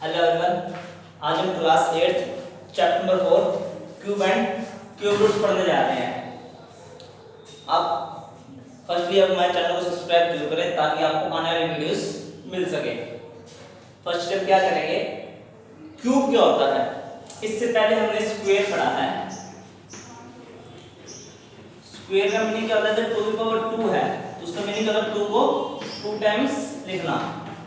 Hello everyone, आज हम class 8 chapter number 4 cube and cube roots पढ़ने जा रहे हैं। आप फर्स्टली अब हमारे चैनल को सब्सक्राइब जरूर करें ताकि आपको आने वाली वीडियोस मिल सके। फर्स्ट स्टेप क्या करेंगे, क्यूब क्या होता है। इससे पहले हमने स्क्वायर पढ़ा है। स्क्वायर का मीनिंग क्या होता है, जब 2 की पावर 2 है तो उसका मीनिंग क्या होता है, 2 को 2 टाइम्स लिखना,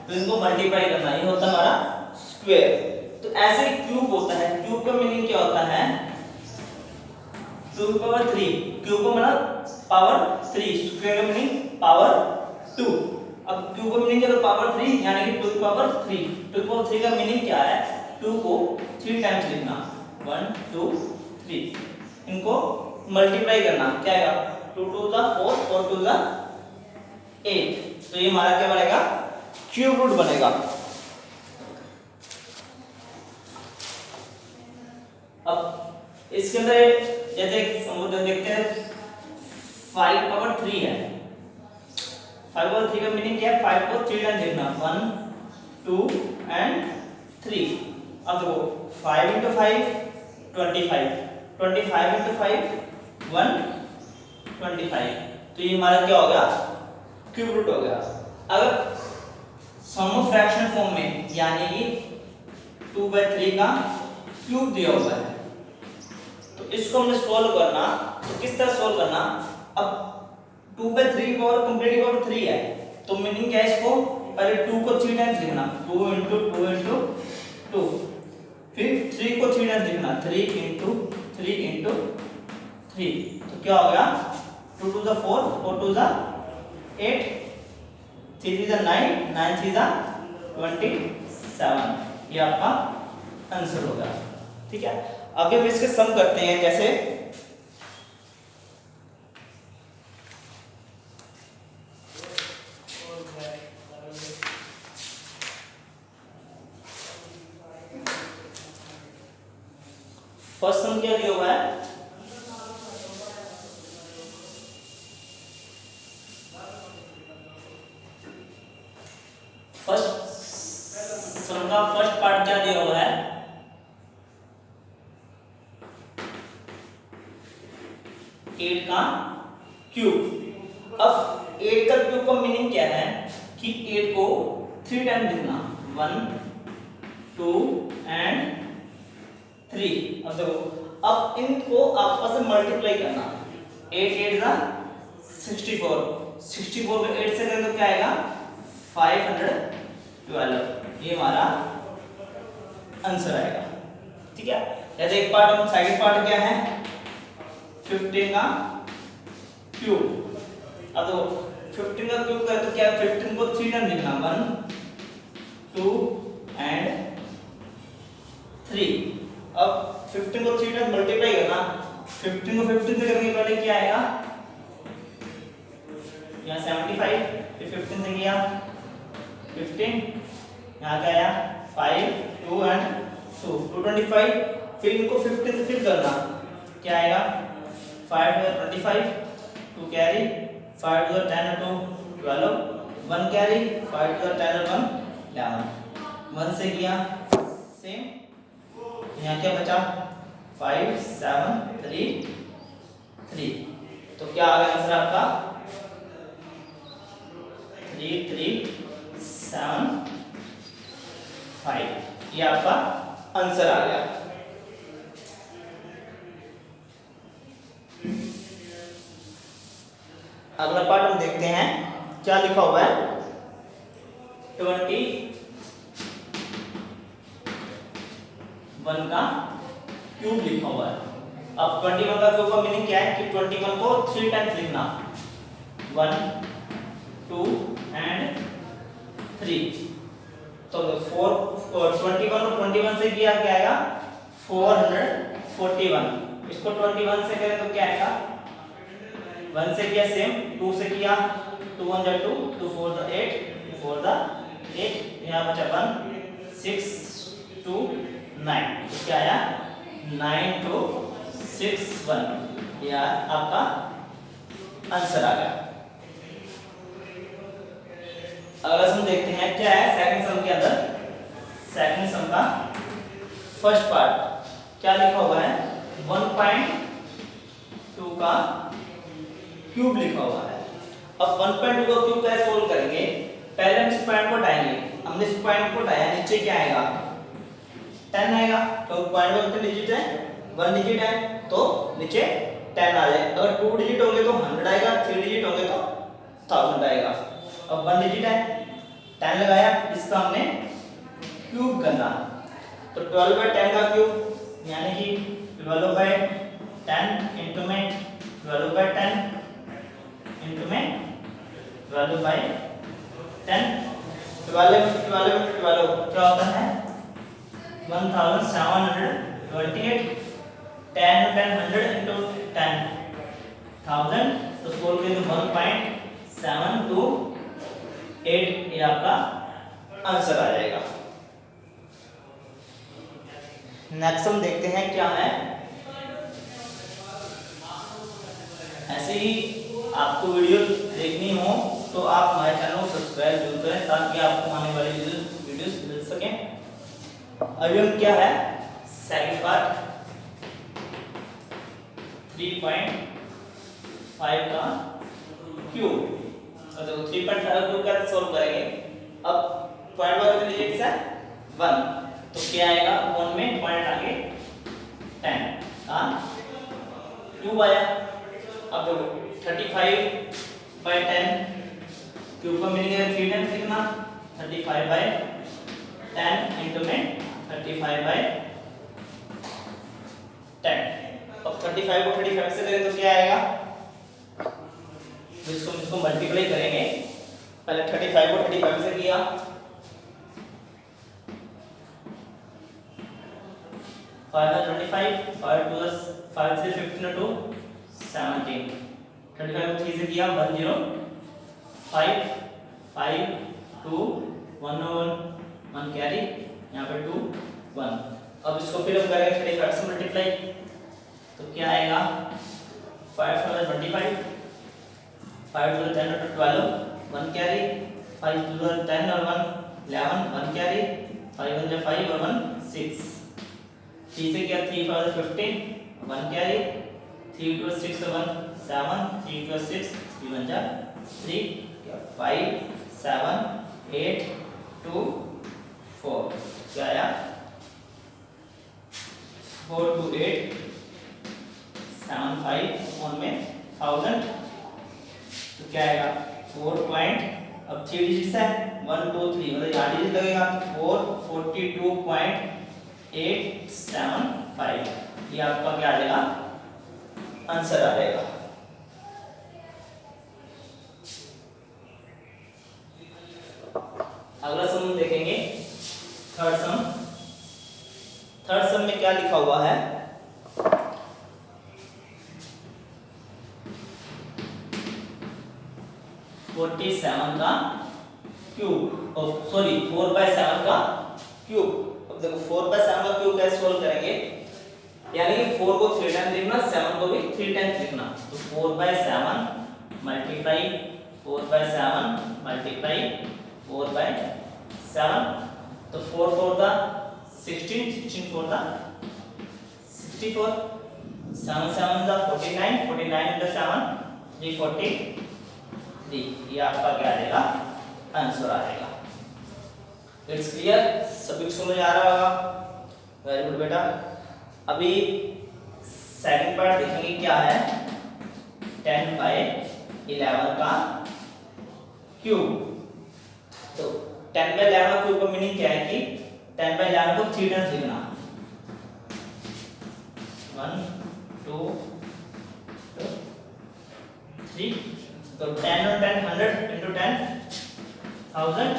तो इनको मल्टीप्लाई करना, ये होता है हमारा स्क्वायर। तो ऐसे क्यूब होता है। क्यूब का मीनिंग क्या होता है, 2 की पावर 3, क्यूब का मतलब पावर 3, स्क्वायर का मीनिंग पावर 2। अब क्यूब का मीनिंग क्या है, पावर 3 यानी कि 2 की पावर 3। 2 की पावर 3 का मीनिंग क्या है, 2 को 3 टाइम्स लिखना, 1 2 3, इनको मल्टीप्लाई करना, क्या आएगा 2 टू द 4 4 टू द 8, तो ये हमारा क्या बनेगा, क्यूब रूट बनेगा। अब इसके अंदर जैसे देखते हैं 5 पावर 3 है। 5 पावर 3 का मीनिंग क्या है, 5 को 3 टाइम्स लिखना, 1 2 एंड 3। अब देखो 5 into 5 25, 25 into 5 125, तो ये हमारा क्या हो गया, क्यूब रूट हो गया। अगर सम फ्रैक्शन फॉर्म में यानी कि 2/3 का क्यूब दिया हुआ है तो इसको हमने सॉल्व करना, तो किस तरह सॉल्व करना। अब 2/3 पावर कंप्लीट पावर 3 है, तो मीनिंग क्या है, इसको पहले 2 को 3 टाइम्स लिखना, 2 into 2 into 2, फिर 3 को 3 टाइम्स लिखना, 3 into 3 into 3, तो क्या हो गया 2 to the 4 4 to the 8, 3 3 the 9 9 3 the 27, ये आपका आंसर होगा। ठीक है, अभी हम इसके सम करते हैं। जैसे फर्स्ट सम क्या दिया हुआ है, फर्स्ट सम का फर्स्ट पार्ट क्या दिया हुआ है, 8 का क्यूब। अब 8 का क्यूब का मीनिंग क्या है कि 8 को 3 टाइम लिखना, 1 2 एंड 3। अब देखो, अब इनको आपस में मल्टीप्लाई करना, 8 8 जा 64, 64 को 8 से करें तो क्या आएगा 512, ये हमारा आंसर आएगा। ठीक है, जैसे एक पार्ट हम सेकंड पार्ट क्या है, 15 का क्यूब। अब तो 15 का क्यूब करें तो क्या, 15 को 3 टाइम लिखना, 1 2 एंड 3। अब 15 को 3 टाइम मल्टीप्लाई करना, 15 को 15 से करने के पहले क्या आएगा, यहाँ 75, फिर 15 से किया 15, यहाँ क्या आया 5 2 एंड 2 225, फिर इनको 15 से फिर करना, क्या आएगा 5 to the 25, 2 carry, 5 to the 10 and 2 12, 1 carry, 5 to the 10 and 1 11, 1 से किया सेम, यहाँ क्या बचा 5 7 3 3, तो क्या आ गया आंसर आपका 3 3 7 5, ये आपका आंसर आ गया। अगला पार्ट हम देखते हैं, क्या लिखा हुआ है, 21 का क्यूब लिखा हुआ है। अब 21 का क्यूब का मीनिंग क्या है कि 21 को 3 टाइम्स लिखना, 1 2 एंड 3, तो 4 21 को 21 से किया क्या आएगा 441, इसको 21 से करें तो क्या आएगा, 1 से किया सेम, 2 से किया 2 1 जा 2 2 4 द 8 2 4 द 8, यहाँ बचा 1 6 2 9, तो क्या आया 9 2 6 1, यह आपका आंसर आ गया। अगला सम देखते हैं, क्या है सेकंड सम के अंदर सेकंड सम का फर्स्ट पार्ट क्या लिखा हुआ है 1.2 का क्यूब लिखा हुआ है। अब 1.2 का क्यूब कैसे सोल्व करेंगे, पहले हम इस पॉइंट को हटाएंगे। हमने इस पॉइंट को हटाया, नीचे क्या आएगा 10 आएगा, तो पॉइंट में कितने डिजिट है 1 डिजिट है, तो नीचे 10 आ जाए। अगर 2 डिजिट होंगे तो 100 आएगा, 3 डिजिट होंगे तो 1000 आएगा। अब 1 डिजिट है 10 लगाया, इसका हमने क्यूब करना, तो 12/10 का क्यूब यानी कि 12/10 इंटू में 12/10 इंटू में 12/10, 12 क्या होता है 1728, 10 100 इंटू 10,000, तो सोल्व करें तो 1.728 ये आपका आंसर आ जाएगा। नेक्स्ट हम देखते हैं क्या है। ऐसे ही आपको वीडियो देखनी हो तो आप हमारे चैनल को सब्सक्राइब जरूर करें ताकि आपको आने वाली वीडियोस मिल सके। अभी हम क्या है सेकंड पार्ट 3.5 का क्यूब, तो देखो 3.5 का क्यूब कैसे सोल्व करेंगे। अब पॉइंट पर कितने डिजिट्स है 1, तो क्या आएगा 1 में पॉइंट आगे 10 का क्यूब आया। अब देखो 35/10 क्यूब का मीनिंग है 3 टाइम्स लिखना, 35/10 इंटू में 35/10। अब 35 को 35 से करें तो क्या आएगा, तो इसको मल्टीप्लाई करेंगे। पहले 35 को 35 से किया, 5/25, 5 से 15 to 17, 35 को 3 से किया 105, 5 2 1 1 कैरी, यहाँ पे 2 1। अब इसको फिर हम करेंगे 35 से मल्टीप्लाई, तो क्या आएगा 5/25, 5 to 10 to 12 1 कैरी, 5 to 10 और 1 11 1 कैरी, 5 1 5 और 1 6, 3 से क्या 3 5 15 1 कैरी, 3 to 6 1 7, 3 to 6 3 1 3, 5 7 8 2 4, क्या आया 4 to 8 7 5 1 में 1000, तो क्या आएगा 4 पॉइंट, अब 3 डिजिट्स है 1 2 3 मतलब यहाँ डिजिट लगेगा 442.875, ये आपका क्या आ जाएगा आंसर आ जाएगा। अगला सम देखेंगे थर्ड सम। थर्ड सम में क्या लिखा हुआ है 47 का क्यूब, सॉरी 4/7 का क्यूब। अब देखो 4/7 का क्यूब कैसे सोल्व करेंगे, यानी कि 4 को 3 टाइम्स लिखना, 7 को भी 3 टाइम्स लिखना, तो 4/7 मल्टीप्लाई 4/7 मल्टीप्लाई 4/7, तो 4 4 दा 16, 16 4 दा 64, 7 7 दा 49, 49 into 7 340, ये आपका क्या आ जाएगा आंसर आ जाएगा। इट्स क्लियर, सभी को समझ आ रहा होगा, वेरी गुड बेटा। अभी सेकंड पार्ट देखेंगे क्या है 10/11 का क्यूब। तो 10/11 का क्यूब का मीनिंग क्या है कि 10/11 को 3 टाइम्स लिखना, 1 2 3, तो 10 और 10 100 into 10 1000,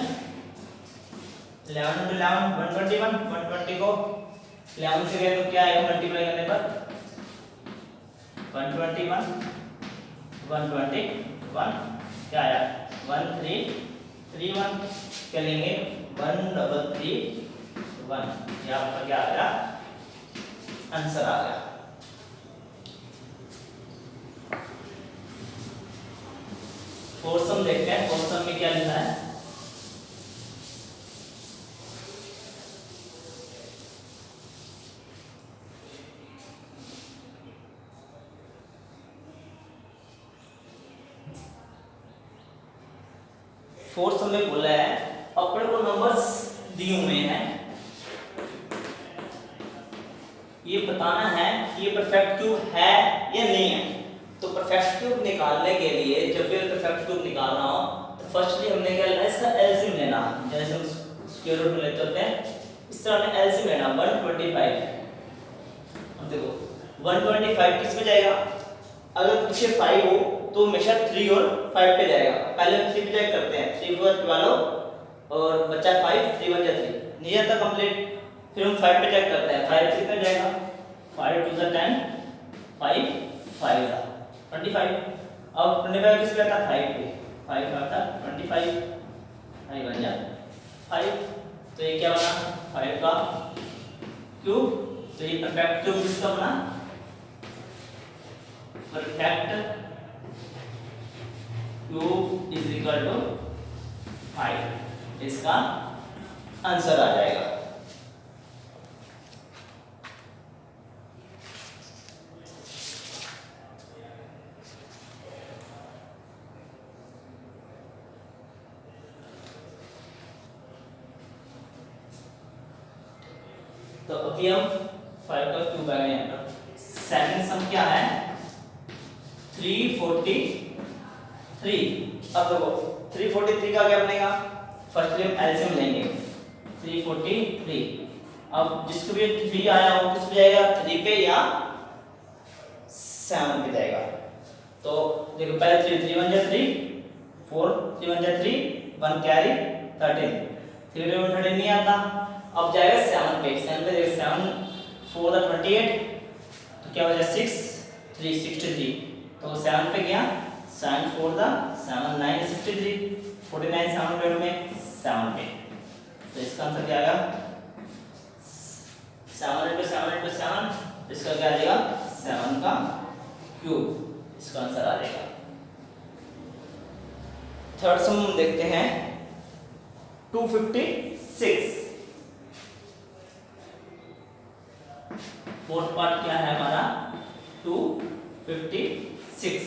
11 into 11 121, 120 को 11 से गए तो क्या आएगा मल्टीप्लाई करने पर 121 121, क्या आया 1331, क्या लेंगे 1331, ये आपका क्या आ गया आंसर आ गया। फोर्थ सम देखते हैं, फोर्थ सम में क्या लिखा है फोर्थ सम में बोला है अपने को नंबर्स दिए हुए हैं, ये बताना है कि ये परफेक्ट क्यूब है या नहीं है। तो परफेक्ट क्यूब निकालने के लिए जब भी परफेक्ट क्यूब निकालना हो तो फर्स्टली हमने क्या लेना है, इसका एलसीएम लेना। जैसे हम स्क्वायर रूट में लेते होते हैं इस तरह हमने एलसीएम लेना 125। अब देखो 125 किस पे जाएगा, अगर पीछे 5 हो तो हमेशा 3 और 5 पे जाएगा। पहले हम 3 पे चेक करते हैं, 3 4 12 और बचा 5, 3 1 जा 3 नहीं जाता कंप्लीट। फिर हम 5 पे चेक करते हैं, 5 3 पे जाएगा, 5 2 10, 5 5 25। अब 25 किस पे आता है, 5 पे, 5 आता 25, 5 बन जा 5। तो ये क्या बना 5 का क्यूब। तो ये परफेक्ट क्यूब किसका बना, perfect cube is equal to 5, इसका आंसर आ जाएगा। तो अभी हम 5 का क्यूब आ गया यहाँ पर। सेकंड सम क्या है 343। अब देखो 343 का क्या बनेगा, फर्स्टली हम एलसीएम लेंगे 343। अब जिसको भी 3 आया वो किस पे जाएगा, 3 पे या 7 पे जाएगा। तो देखो पहले 3 3 1 जा 3, 4 3 1 जा 3, 1 कैरी 13, 3 1 13 नहीं आता। अब जाएगा 7 पे, 7 पे देखो 7 4 द 28, तो क्या हो जाएगा 6 3 63। तो 7 पे गया, 7 4 द 7 9 63, 49 7 पे में 7 पे। तो इसका आंसर क्या आएगा 7 into 7 into 7, इसका क्या आ जाएगा 7 का क्यूब, इसका आंसर आ जाएगा। थर्ड सम देखते हैं 256। फोर्थ पार्ट क्या है हमारा 256।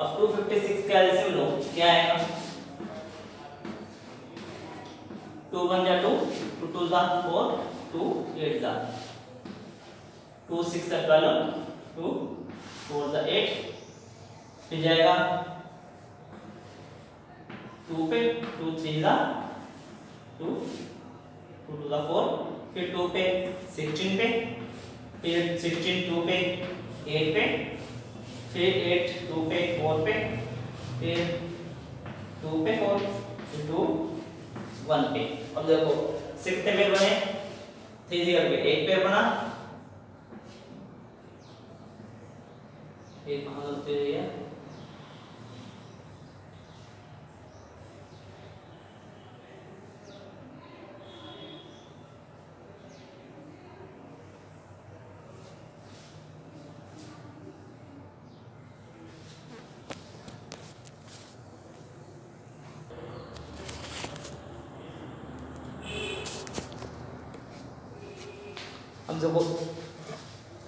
अब 256 का एलसीएम लो, क्या आएगा 2 1 जा 2, 2 2 जा 4, 2 8 जा 2 6 जा 12, 2 4 जा 8, फिर जाएगा 2 पे, 2 3 जा 2, 2 2 जा 4, फिर 2 पे 16 पे, फिर 16 2 पे 8 पे, फिर 8 2 पे 4 पे, फिर 2 पे 4, फिर 2 1 पे। अब देखो 6 पेयर बने, 3 करके 8 पेयर बना, एक कहां होते है हम देखो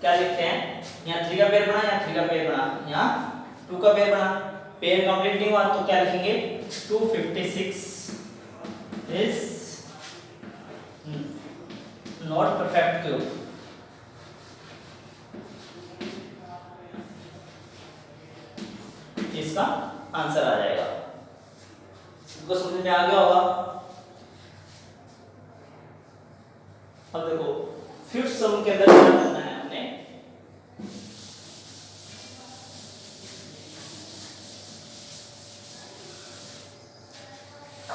क्या लिखते हैं, यहाँ 3 का पेयर बना, यहाँ 3 का पेयर बना, यहाँ 2 का पेयर बना। पेयर कंप्लीट नहीं हुआ तो क्या लिखेंगे 256 इज नॉट परफेक्ट क्यूब। इसका आंसर आ जाएगा। इसको समझ में आ गया होगा। अब देखो फिफ्थ सम के अंदर क्या करना है हमने,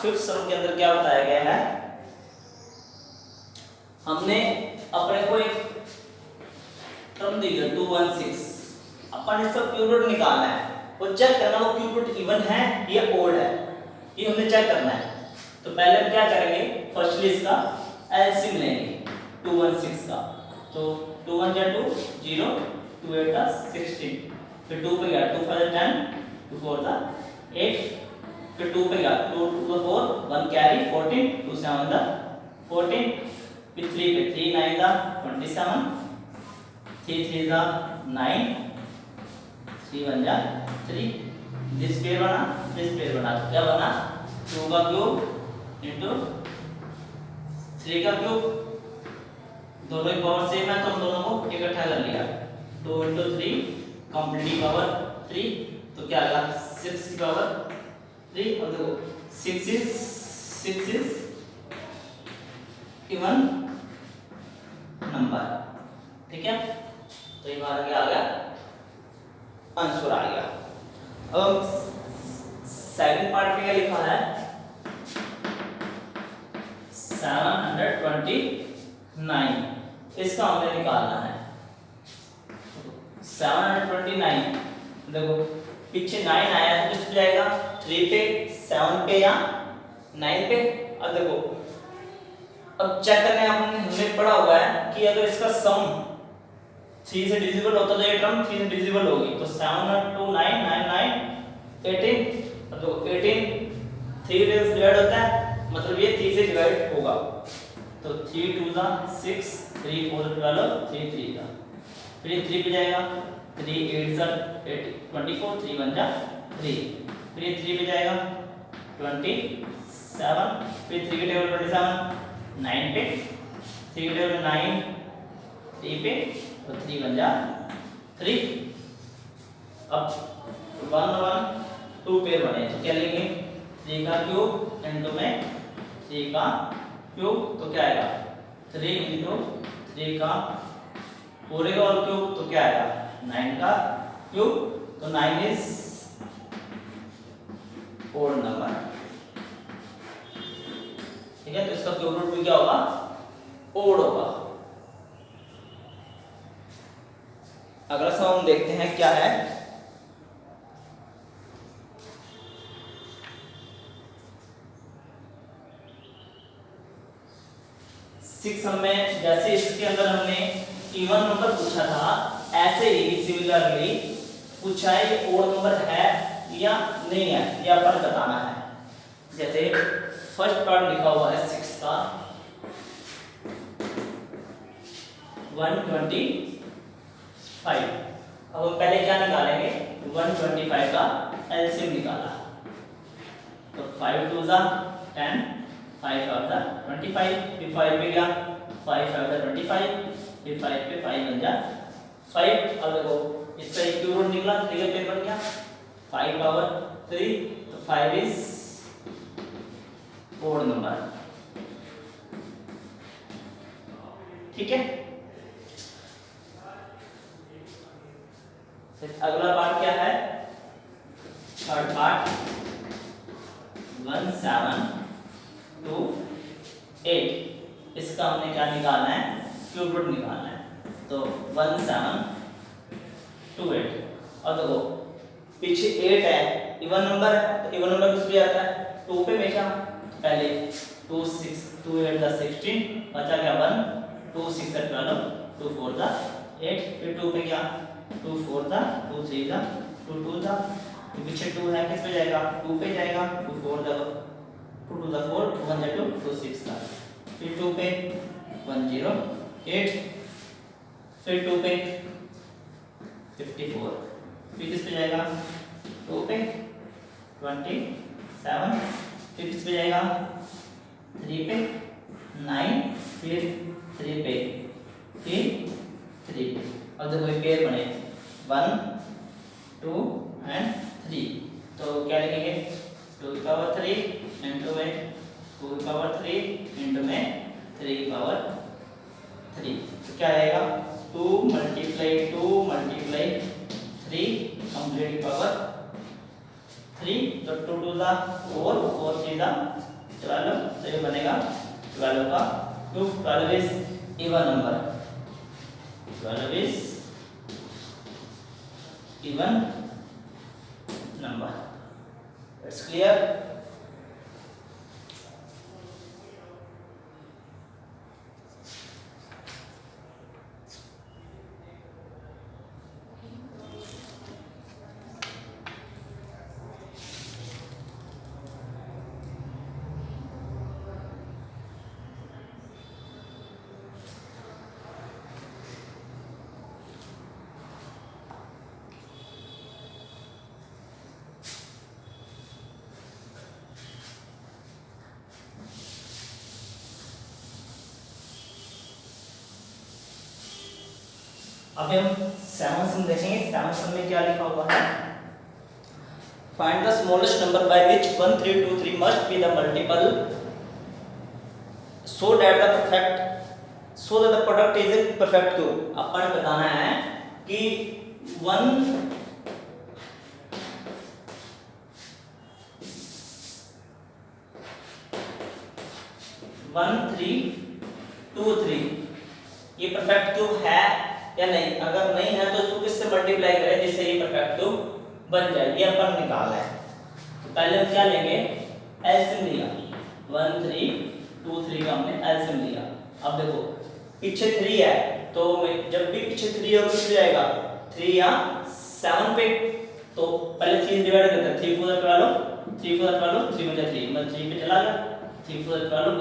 फिफ्थ सम के अंदर क्या बताया गया है, हमने अपने को एक टर्म दी है 216, अपन इसका क्यूब रूट निकालना है और चेक करना वो क्यूब रूट इवन है या ओड है, ये हमने चेक करना है। तो पहले हम क्या करेंगे, फर्स्टली इसका एलसीएम लेंगे 216 का। तो 2 1 जा 2 0, 2 8 जा 16, फिर 2 पे गया 2 5 जा 10, 2 4 जा 8, फिर 2 पे गया 2 2 4, 1 कैरी 14, 2 7 जा 14, फिर 3 पे 3 9 जा 27, 3 3 जा 9, 3 1 जा 3, दिस पेयर बना तो क्या बना 2 का क्यूब इंटू 3 का क्यूब, दोनों की पावर सेम है तो हम दोनों को इकट्ठा कर लिया। 2 इंटू 3 कंप्लीट पावर 3, तो क्या आएगा 6 की पावर 3। और देखो 6 इज इवन नंबर, ठीक है। तो ये हमारा क्या आ गया, आंसर आ गया। अब सेकंड पार्ट में क्या लिखा है, 729, इसका हमने निकालना है। 729 देखो पीछे 9 आया तो किस पे जाएगा, 3 पे, 7 पे या 9 पे। अब देखो अब चेक करने हमने पढ़ा हुआ है कि अगर इसका सम 3 से डिविजिबल होता तो ये टर्म 3 से डिविजिबल होगी। तो 7 2 9 9 9 18, तो 18 3 से डिवाइड होता है, मतलब ये 3 से डिवाइड होगा। तो 3 2 जा 6, 3 4 12, 3 3 जा, फिर 3 पे जाएगा, 3 8 जा 24, 3 1 जा 3, फिर 3 पे जाएगा 27, फिर 3 के टेबल 27, 9 पे, 3 के टेबल 9, 3 पे, तो 3 1 जा 3। अब 1 1 2 पेयर बने तो क्या लेंगे, 3 का क्यूब इंटू में 3 का क्यूब, तो क्या आएगा 3 इंटू 3 का पूरे का और क्यूब, तो क्या आएगा 9 का क्यूब। तो 9 इज ओड नंबर, ठीक है। तो इसका क्यूब रूट भी क्या होगा, ओड होगा। अगला सवाल हम देखते हैं क्या है, 6 में जैसे इसके अंदर हमने इवन नंबर पूछा था, ऐसे ही सिमिलरली पूछा है ये ओड नंबर है या नहीं है, ये अपन बताना है। जैसे फर्स्ट पार्ट लिखा हुआ है 6 का 125। अब हम पहले क्या निकालेंगे, 125 का एलसीएम निकाला, तो 5 2 जा 10, 5 5 जा 25, फिर 5 पे गया, 5 5 जा 25, फिर 5 पे 5 बन जा 5। अब देखो इसका एक क्यूब रूट निकला, 3 का पेयर बन गया 5 पावर 3, तो 5 इज ओड नंबर, ठीक है। अगला पार्ट क्या है, थर्ड पार्ट 1728, इसका हमने क्या निकालना है, क्यूब रूट निकालना है। तो 1728, और देखो पीछे 8 है, इवन नंबर है, तो इवन नंबर किस पे आता है 2 पे हमेशा। पहले 2 6 2 8 जा 16, बचा क्या 1, 2 6 जा 12, 2 4 जा 8, फिर 2 पे क्या 2 4 जा 2 3 जा 2 2 जा, पीछे 2 है किस पे जाएगा 2 पे जाएगा, 2 4 जा 2 2 जा 4, 2 1 जा 2 2 6 जा, फिर 2 पे 1 0 8, फिर 2 पे 54, फिर किस पे जाएगा 2 पे 27, फिर किस पे जाएगा 3 पे 9, फिर 3 पे, फिर 3 पे। अब देखो ये पेयर बने 1 2 एंड 3, तो क्या लिखेंगे 2 की पावर 3 इंटू में 2 की पावर 3 इंटू में 3 की पावर 3, तो क्या आएगा 2 मल्टीप्लाई 3 कंप्लीट पावर 3, तो 2 2 जा 4 4 3 जा 12, तो ये बनेगा 12 का cube. 12 is even number, 12 is even number. It's clear. अभी हम 7 सम देखेंगे। 7 सम में क्या लिखा हुआ है, find the smallest number by which 1 3 2 3 must be the multiple so that the product is a perfect cube. अपन बताना है कि 1 3 2 3 ये परफेक्ट क्यूब है या नहीं। अगर नहीं है तो इसको किससे मल्टीप्लाई करें जिससे ये परफेक्ट क्यूब बन जाए, ये अपन निकालना है। तो पहले हम क्या लेंगे, एलसीएम लिया, 1 3 2 3 का हमने एलसीएम लिया। अब देखो पीछे 3 है तो जब भी पीछे 3 होगा किस जाएगा, 3 या 7 पे। तो पहले 3 डिवाइड करते हैं, 3 4 12 3 4 12 3 बचा 3 मतलब 3 पे चला गया, 3 4 12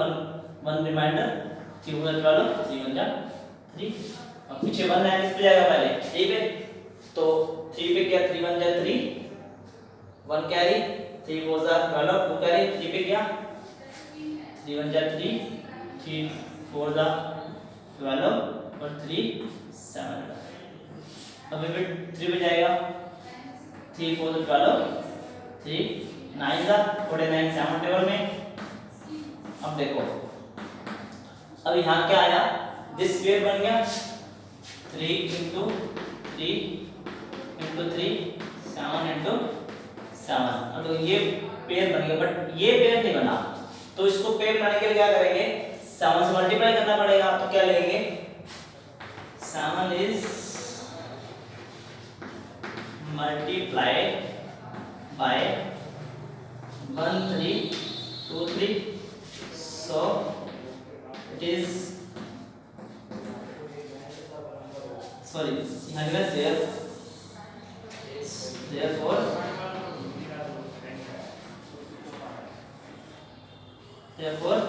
1 रिमाइंडर 3 4 12 3 बचा 3। अब पीछे 1 है किस पे जाएगा, पहले 3 पे। तो 3 पे गया 3 1 जा 3 1 कैरी 3 4 जा 12 2 कैरी 3 पे गया 3 1 जा 3 3 4 जा 12 और 3 7। अब ये 3 पे जाएगा 3 4 12 3 9 जा 49 7 टेबल में। अब देखो अब यहाँ क्या आया, दिस पेयर बन गया 3 into 3 into 3 7 into 7। अब ये पेयर बन गया, बट ये पेयर नहीं बना तो इसको पेयर बनाने के लिए क्या करेंगे, 7 से मल्टीप्लाई करना पड़ेगा। तो क्या लेंगे, 7 is multiplied by 1 3 2 3 so it is sorry यहाँ लिखा है therefore